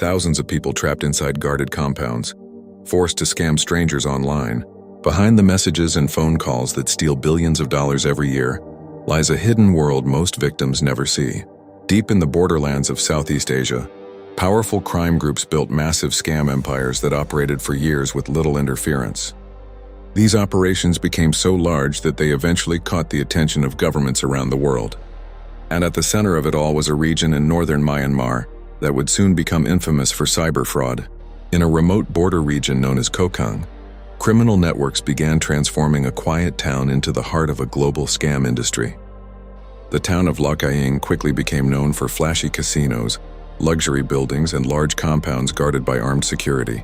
Thousands of people trapped inside guarded compounds, forced to scam strangers online. Behind the messages and phone calls that steal billions of dollars every year lies a hidden world most victims never see. Deep in the borderlands of Southeast Asia, powerful crime groups built massive scam empires that operated for years with little interference. These operations became so large that they eventually caught the attention of governments around the world. And at the center of it all was a region in northern Myanmar that would soon become infamous for cyber fraud. In a remote border region known as Kokang, criminal networks began transforming a quiet town into the heart of a global scam industry. The town of Lokaing quickly became known for flashy casinos, luxury buildings, and large compounds guarded by armed security.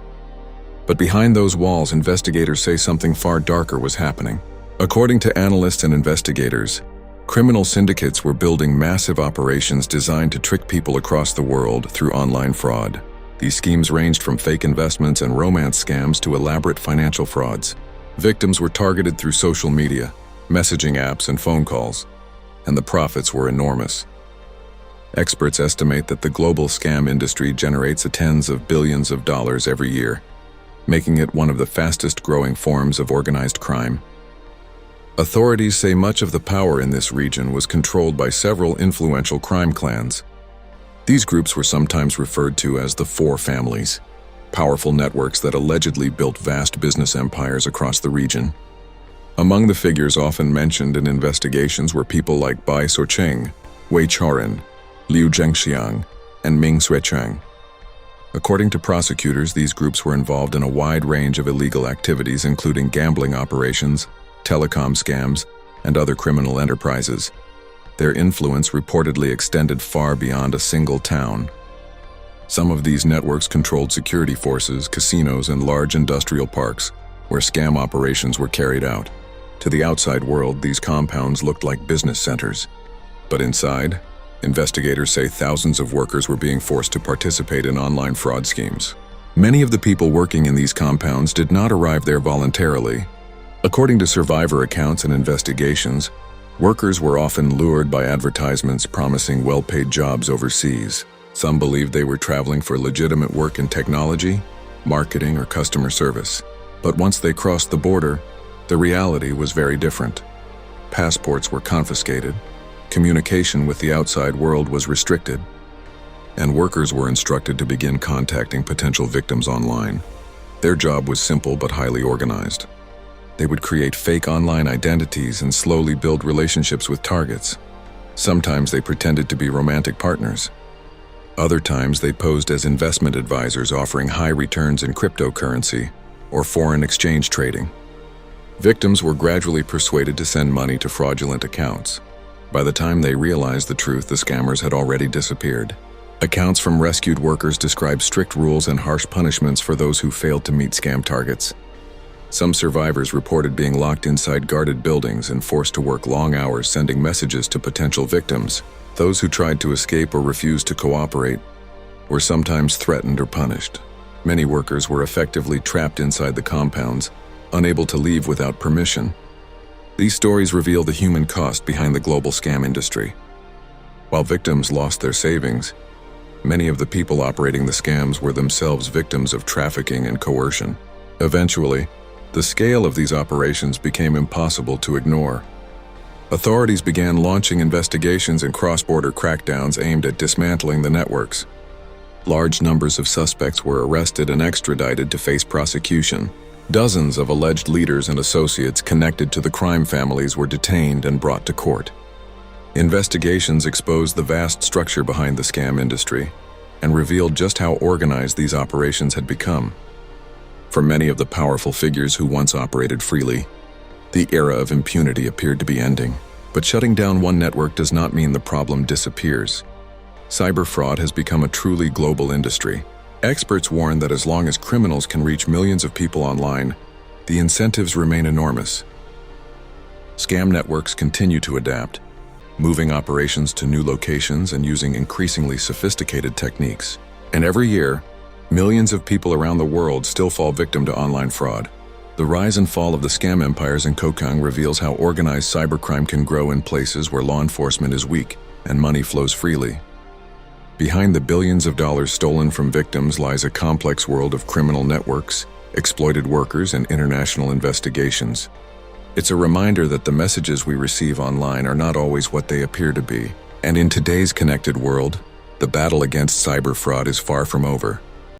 But behind those walls, investigators say something far darker was happening. According to analysts and investigators, criminal syndicates were building massive operations designed to trick people across the world through online fraud. These schemes ranged from fake investments and romance scams to elaborate financial frauds. Victims were targeted through social media, messaging apps, and phone calls, and the profits were enormous. Experts estimate that the global scam industry generates tens of billions of dollars every year, making it one of the fastest-growing forms of organized crime. Authorities say much of the power in this region was controlled by several influential crime clans. These groups were sometimes referred to as the Four Families, powerful networks that allegedly built vast business empires across the region. Among the figures often mentioned in investigations were people like Bai Suocheng, Wei Chaoren, Liu Zhengxiang, and Ming Suocheng. According to prosecutors, these groups were involved in a wide range of illegal activities, including gambling operations, telecom scams, and other criminal enterprises. Their influence reportedly extended far beyond a single town. Some of these networks controlled security forces, casinos, and large industrial parks, where scam operations were carried out. To the outside world, these compounds looked like business centers. But inside, investigators say thousands of workers were being forced to participate in online fraud schemes. Many of the people working in these compounds did not arrive there voluntarily. According to survivor accounts and investigations, workers were often lured by advertisements promising well-paid jobs overseas. Some believed they were traveling for legitimate work in technology, marketing, or customer service. But once they crossed the border, the reality was very different. Passports were confiscated, communication with the outside world was restricted, and workers were instructed to begin contacting potential victims online. Their job was simple but highly organized. They would create fake online identities and slowly build relationships with targets. Sometimes they pretended to be romantic partners. Other times they posed as investment advisors offering high returns in cryptocurrency or foreign exchange trading. Victims were gradually persuaded to send money to fraudulent accounts. By the time they realized the truth, the scammers had already disappeared. Accounts from rescued workers describe strict rules and harsh punishments for those who failed to meet scam targets. Some survivors reported being locked inside guarded buildings and forced to work long hours sending messages to potential victims. Those who tried to escape or refused to cooperate were sometimes threatened or punished. Many workers were effectively trapped inside the compounds, unable to leave without permission. These stories reveal the human cost behind the global scam industry. While victims lost their savings, many of the people operating the scams were themselves victims of trafficking and coercion. Eventually, the scale of these operations became impossible to ignore. Authorities began launching investigations and cross-border crackdowns aimed at dismantling the networks. Large numbers of suspects were arrested and extradited to face prosecution. Dozens of alleged leaders and associates connected to the crime families were detained and brought to court. Investigations exposed the vast structure behind the scam industry and revealed just how organized these operations had become. For many of the powerful figures who once operated freely, the era of impunity appeared to be ending. But shutting down one network does not mean the problem disappears. Cyber fraud has become a truly global industry. Experts warn that as long as criminals can reach millions of people online, the incentives remain enormous. Scam networks continue to adapt, moving operations to new locations and using increasingly sophisticated techniques. And every year, millions of people around the world still fall victim to online fraud. The rise and fall of the scam empires in Kokang reveals how organized cybercrime can grow in places where law enforcement is weak and money flows freely. Behind the billions of dollars stolen from victims lies a complex world of criminal networks, exploited workers, and international investigations. It's a reminder that the messages we receive online are not always what they appear to be. And in today's connected world, the battle against cyber fraud is far from over.